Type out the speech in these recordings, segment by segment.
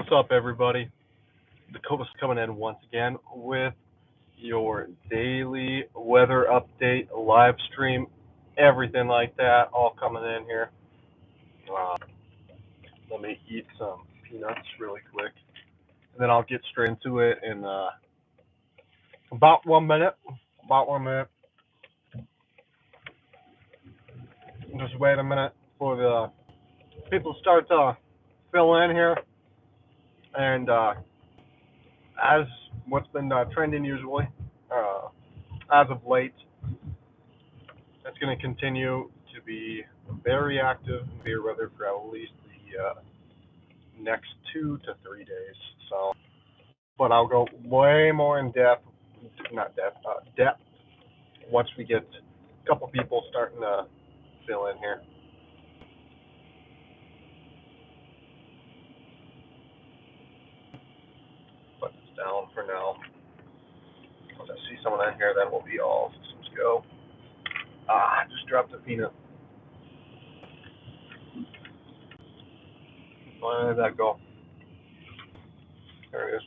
What's up, everybody? Dakota's coming in once again with your daily weather update, live stream, everything like that, all coming in here. Uh, Let me eat some peanuts really quick, and then I'll get straight into it in about 1 minute. About 1 minute. Just wait a minute for the people to start to fill in here, and as what's been trending usually, uh, as of late. It's going to continue to be very active severe weather for at least the next 2 to 3 days. So, but I'll go way more in depth, not depth, depth once we get a couple people starting to fill in here. Put this down for now. Once I see someone in here, then we'll be all systems go. I just dropped a peanut. Where did that go? There it is.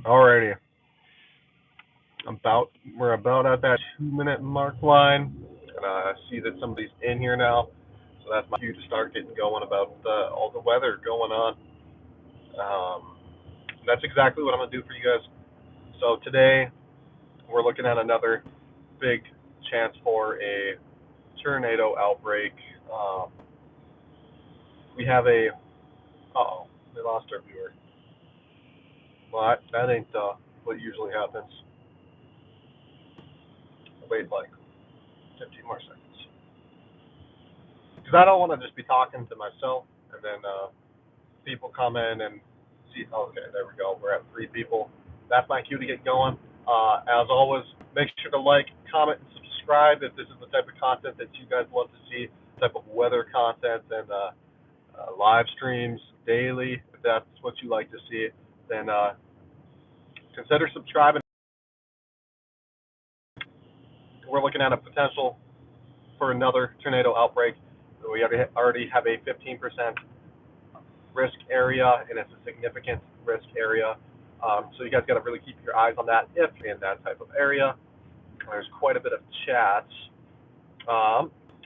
Alrighty. We're about at that 2 minute mark line, and I see that somebody's in here now, so that's my cue to start getting going about all the weather going on. Um, that's exactly what I'm gonna do for you guys. So today we're looking at another big chance for a tornado outbreak. Um, we have a oh, we lost our viewer. Well, that ain't what usually happens. Wait like 15 more seconds. Because I don't want to just be talking to myself and then people come in and see. Okay, there we go. We're at 3 people. That's my cue to get going. As always, make sure to like, comment, and subscribe if this is the type of content that you guys love to see. Type of weather content and live streams daily. If that's what you like to see, then consider subscribing. We're looking at a potential for another tornado outbreak. We already have a 15% risk area, and it's a significant risk area. So you guys got to really keep your eyes on that if you're in that type of area. There's quite a bit of chats.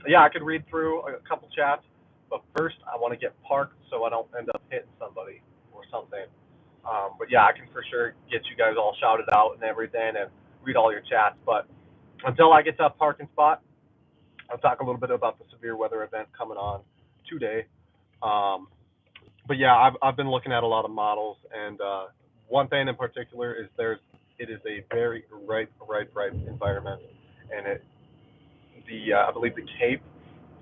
Yeah, I could read through a couple chats, but first I want to get parked so I don't end up hitting somebody or something. But yeah, I can for sure get you guys all shouted out and everything and read all your chats. But until I get to a parking spot, I'll talk a little bit about the severe weather event coming on today. But yeah, I've been looking at a lot of models, and one thing in particular is it is a very ripe environment, and I believe the Cape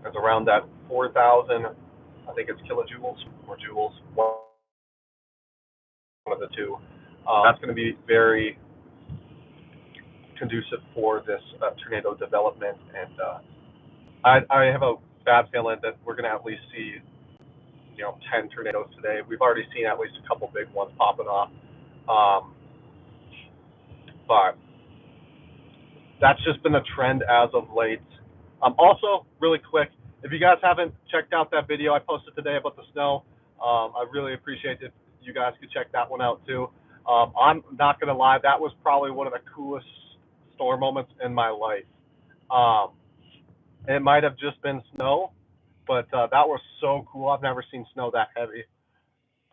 is around that 4,000, I think it's kilojoules or joules, one of the two. That's going to be very conducive for this tornado development, and I have a bad feeling that we're going to at least see 10 tornadoes today. We've already seen at least a couple big ones popping off. But that's just been the trend as of late. Also, really quick, if you guys haven't checked out that video I posted today about the snow, I really appreciate if you guys could check that one out too. I'm not going to lie, that was probably one of the coolest storm moments in my life. It might have just been snow, but that was so cool. I've never seen snow that heavy.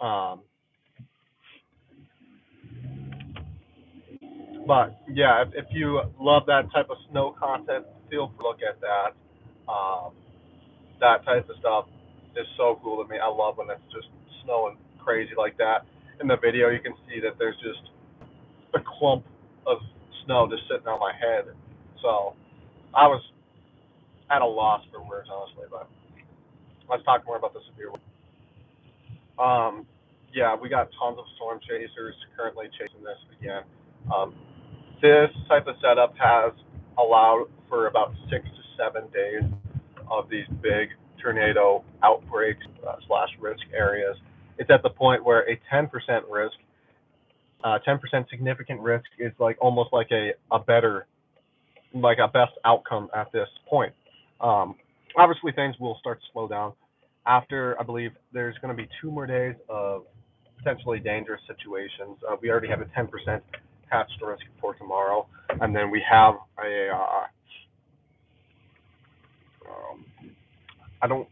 Um, but yeah, if you love that type of snow content, feel free to look at that. Um, that type of stuff is so cool to me. I love when it's just snowing crazy like that. In the video, you can see that there's just a clump of snow just sitting on my head. So I was at a loss for words, honestly. But let's talk more about the severe weather. Yeah, we got tons of storm chasers currently chasing this again. Um, this type of setup has allowed for about 6 to 7 days of these big tornado outbreaks slash risk areas. It's at the point where a 10% risk, 10% significant risk is like almost like a better like a best outcome at this point. Um, Obviously, things will start to slow down after. I believe there's going to be 2 more days of potentially dangerous situations. We already have a 10% hatch risk for tomorrow, and then we have a. Um, I don't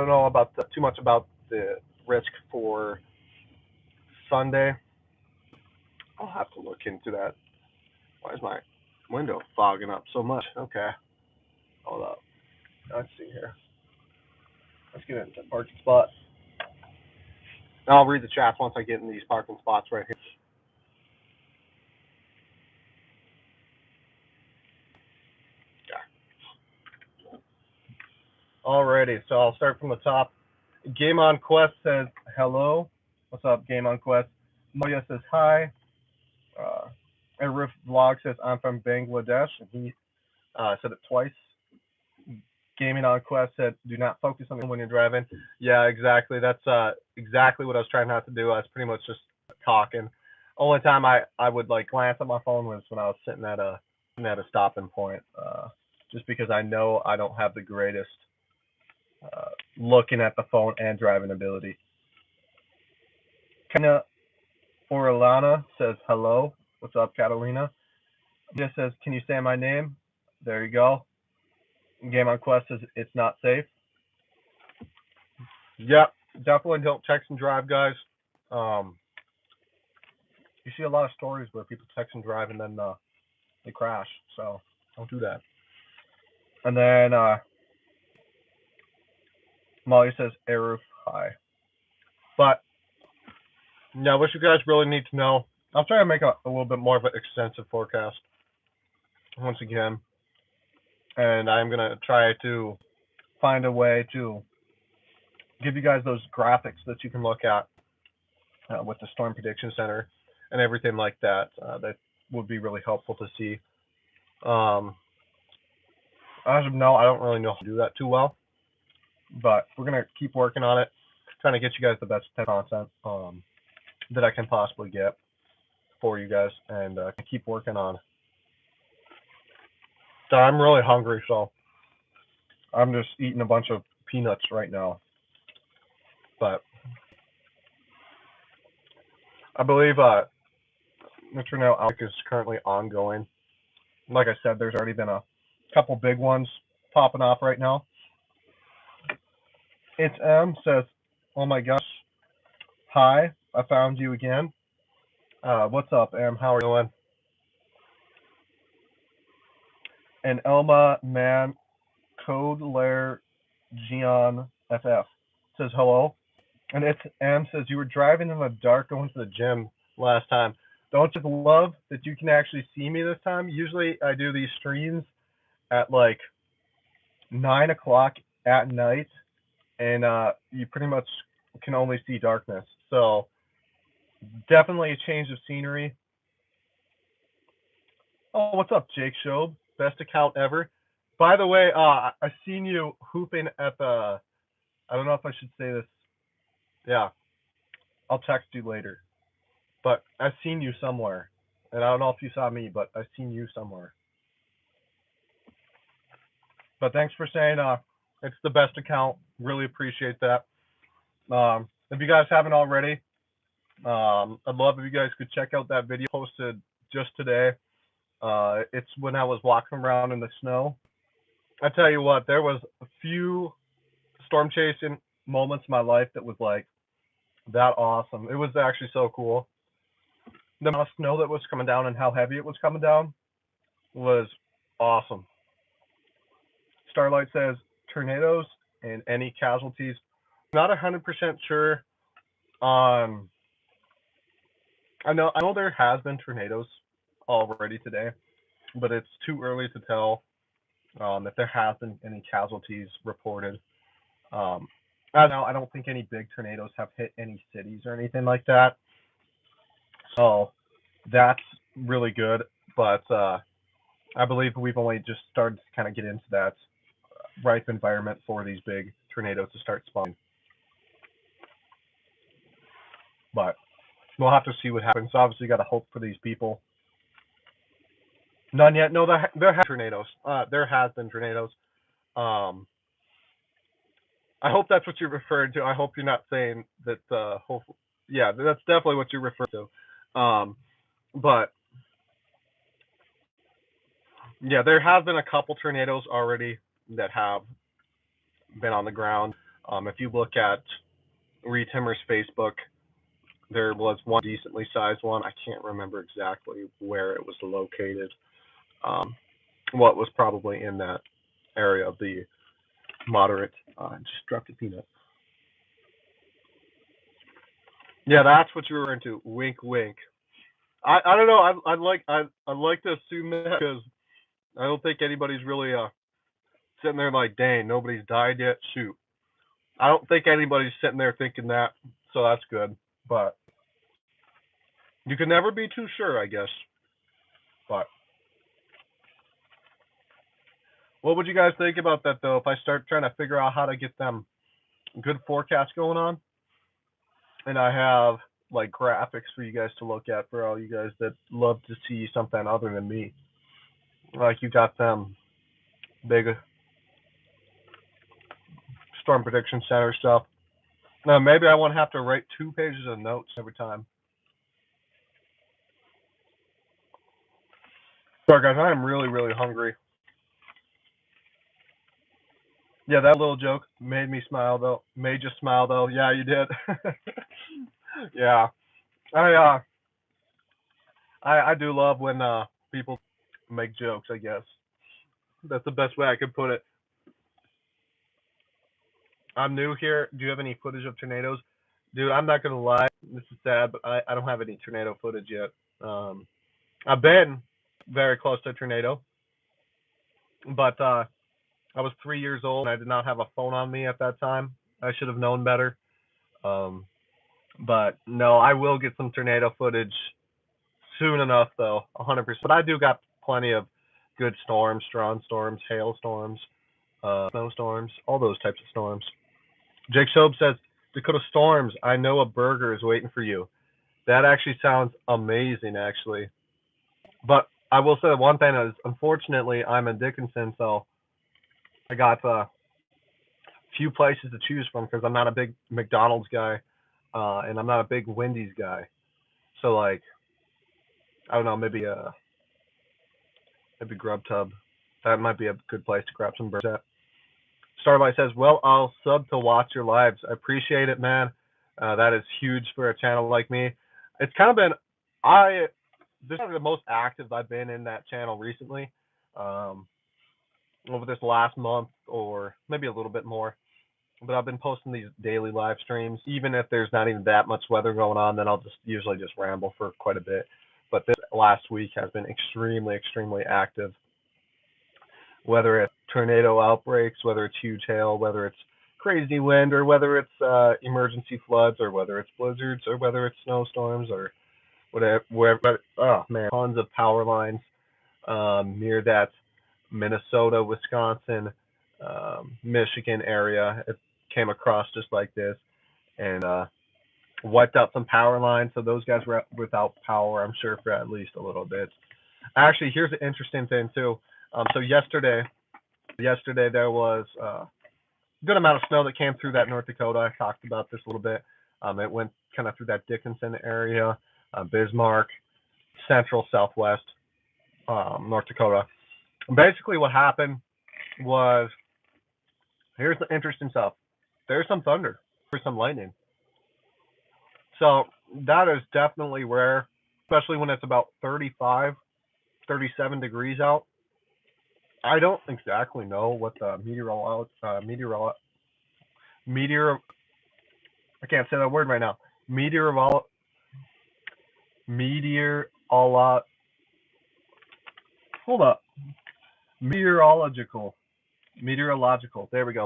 know about too much about the risk for Sunday. I'll have to look into that. Why is my window fogging up so much? Okay, hold up. Let's see here. Let's get into the parking spot. I'll read the chat once I get in these parking spots right here. Yeah. Alrighty, so I'll start from the top. Game on Quest says hello. What's up, Game on Quest? Moya says hi. And Riff Vlog says I'm from Bangladesh, and he said it twice. Gaming on Quest said, "Do not focus on when you're driving." Yeah, exactly. That's exactly what I was trying not to do. I was pretty much just talking. Only time I would like glance at my phone was when I was sitting at a stopping point. Just because I know I don't have the greatest looking at the phone and driving ability. Kana Orlana says hello. What's up, Catalina? Just says, "Can you say my name?" There you go. Game on Quest says it's not safe. Yep, definitely don't text and drive, guys. Um, you see a lot of stories where people text and drive and then they crash, so don't do that. And then Molly says, Aruf, hi. But yeah, what you guys really need to know, I'll try to make a little bit more of an extensive forecast once again. And I'm going to try to find a way to give you guys those graphics that you can look at with the Storm Prediction Center and everything like that. That would be really helpful to see. As of now, I don't really know how to do that too well, but we're going to keep working on it, trying to get you guys the best content that I can possibly get for you guys, and keep working on. So I'm really hungry, so I'm just eating a bunch of peanuts right now. But I believe the tornado outbreak is currently ongoing. Like I said, there's already been a couple big ones popping off right now. It's M says, "Oh my gosh, hi, I found you again." What's up, M? How are you doing? And Elma Man Code Lair Gian FF says hello. And it's M says, "You were driving in the dark going to the gym last time. Don't you love that you can actually see me this time? Usually I do these streams at like 9 o'clock at night, and you pretty much can only see darkness. So definitely a change of scenery." Oh, what's up, Jake Shobe? Best account ever. By the way, I seen you hooping at the. I don't know if I should say this. Yeah, I'll text you later. But I've seen you somewhere, and I don't know if you saw me, but I've seen you somewhere. But thanks for saying it's the best account. Really appreciate that. If you guys haven't already, I'd love if you guys could check out that video posted just today. It's when I was walking around in the snow. I tell you what, there was a few storm chasing moments in my life that was like that awesome. It was actually so cool. The amount of snow that was coming down and how heavy it was coming down was awesome. Starlight says tornadoes and any casualties. Not 100% sure on. I know there has been tornadoes already today, but it's too early to tell if there has been any casualties reported. I don't think any big tornadoes have hit any cities or anything like that. So that's really good. But I believe we've only just started to kind of get into that ripe environment for these big tornadoes to start spawning. But we'll have to see what happens. Obviously, got to hope for these people None yet. No, there have tornadoes. There has been tornadoes. Um, I hope that's what you're referring to. I hope you're not saying that. Hopefully, yeah, that's definitely what you're referring to. But yeah, there have been a couple tornadoes already that have been on the ground. If you look at Reed Timmer's Facebook, there was one decently sized one. I can't remember exactly where it was located. Um, what was probably in that area of the moderate destructive peanut. Yeah, that's what you were into. Wink, wink. I don't know. I'd like to assume that because I don't think anybody's really sitting there like, dang, nobody's died yet. Shoot. I don't think anybody's sitting there thinking that, so that's good. But you can never be too sure, I guess. But what would you guys think about that though? If I start trying to figure out how to get them good forecasts going on, and I have like graphics for you guys to look at for all you guys that love to see something other than me. Like you got them big storm prediction center stuff. Now maybe I won't have to write 2 pages of notes every time. Sorry guys, I am really, really hungry. Yeah, that little joke made me smile though. Made you smile though. Yeah, you did. Yeah. I I do love when people make jokes, I guess. That's the best way I could put it. I'm new here. Do you have any footage of tornadoes? Dude, I'm not gonna lie. This is sad, but I don't have any tornado footage yet. I've been very close to a tornado, but I was 3 years old and I did not have a phone on me at that time. I should have known better. Um, but no, I will get some tornado footage soon enough, though, 100%. But I do got plenty of good storms, strong storms, hailstorms, snowstorms, all those types of storms. Jake Shobe says, Dakota Storms, I know a burger is waiting for you. That actually sounds amazing, actually. But I will say one thing is, unfortunately, I'm in Dickinson, so I got few places to choose from because I'm not a big McDonald's guy, and I'm not a big Wendy's guy. So like, I don't know, maybe Grubhub. That might be a good place to grab some burgers at. Starlight says, "Well, I'll sub to watch your lives. I appreciate it, man. That is huge for a channel like me. It's kind of been I this is the most active I've been in that channel recently, um, over this last month or maybe a little bit more. But I've been posting these daily live streams. Even if there's not even that much weather going on, then I'll just usually just ramble for quite a bit. But this last week has been extremely, extremely active. Whether it's tornado outbreaks, whether it's huge hail, whether it's crazy wind, or whether it's emergency floods, or whether it's blizzards, or whether it's snowstorms, or whatever. Wherever, oh man, tons of power lines near that Minnesota, Wisconsin, Michigan area. It came across just like this and wiped out some power lines. So those guys were without power, I'm sure, for at least a little bit. Actually, here's an interesting thing too. So yesterday there was a good amount of snow that came through that North Dakota. I talked about this a little bit. It went kind of through that Dickinson area, Bismarck, central, southwest, North Dakota. Basically, what happened was here's the interesting stuff. There's some thunder, there's some lightning. So that is definitely rare, especially when it's about 35, 37 degrees out. I don't exactly know what the meteor I can't say that word right now. Meteorolo hold up. Meteorological. Meteorological. There we go.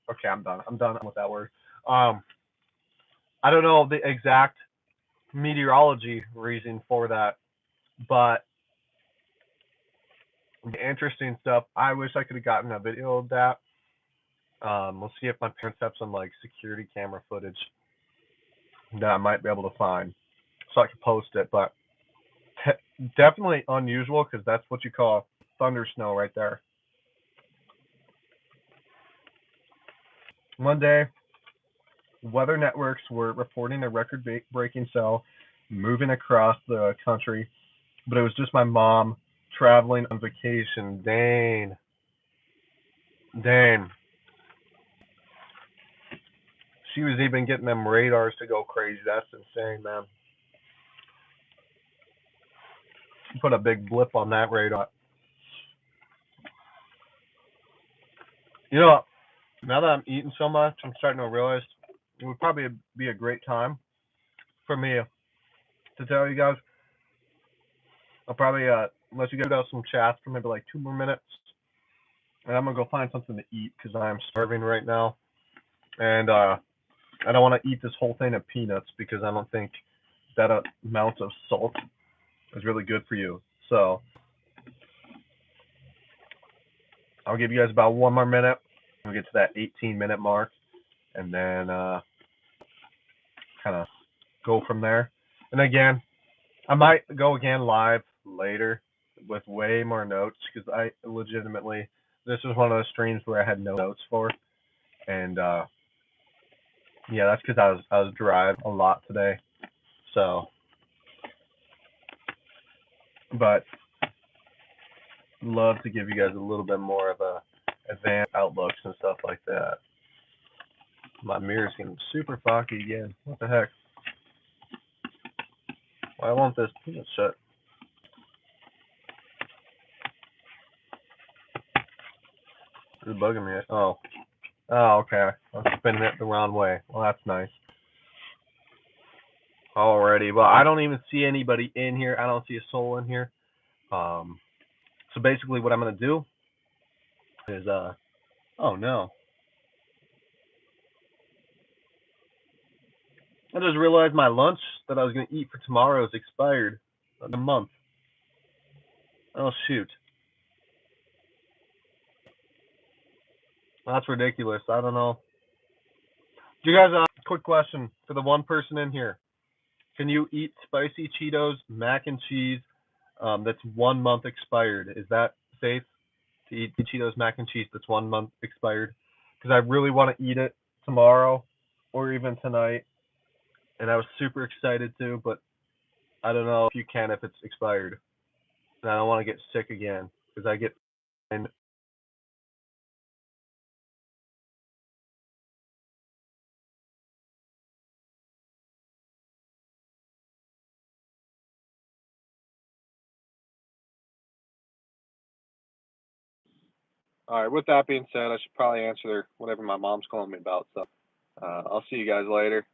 Okay, I'm done. I'm done with that word. Um I don't know the exact meteorology reason for that, but the interesting stuff. I wish I could have gotten a video of that. We'll see if my parents have some like security camera footage that I might be able to find, so I can post it. But Definitely unusual because that's what you call thunder snow right there. One day, weather networks were reporting a record-breaking cell moving across the country, but it was just my mom traveling on vacation. Dang, dang. She was even getting them radars to go crazy. That's insane, man. She put a big blip on that radar. You know, now that I'm eating so much, I'm starting to realize it would probably be a great time for me to tell you guys. I'll probably let you guys out some chats for maybe like 2 more minutes, and I'm gonna go find something to eat because I'm starving right now, and I don't want to eat this whole thing of peanuts because I don't think that amount of salt is really good for you. So I'll give you guys about 1 more minute. We'll get to that 18-minute mark, and then kind of go from there. And again, I might go again live later with way more notes because I legitimately this was one of those streams where I had no notes for, and yeah, that's because I was driving a lot today. So, but love to give you guys a little bit more of a advanced outlooks and stuff like that. My mirror's getting super foggy again. What the heck? Why won't this peanut shut? It's bugging me. Oh. Oh, okay. I'm spinning it the wrong way. Well, that's nice. Alrighty. Well, I don't even see anybody in here. I don't see a soul in here. So basically what I'm gonna do is oh no. I just realized my lunch that I was gonna eat for tomorrow is expired in a month. Oh shoot. That's ridiculous. I don't know. Do you guys quick question for the one person in here. Can you eat spicy Cheetos, mac and cheese, that's 1 month expired? Is that safe to eat Cheetos, mac and cheese that's 1 month expired? Because I really want to eat it tomorrow or even tonight, and I was super excited to, but I don't know if you can if it's expired. And I don't want to get sick again because I get. And all right. With that being said, I should probably answer whatever my mom's calling me about. So I'll see you guys later.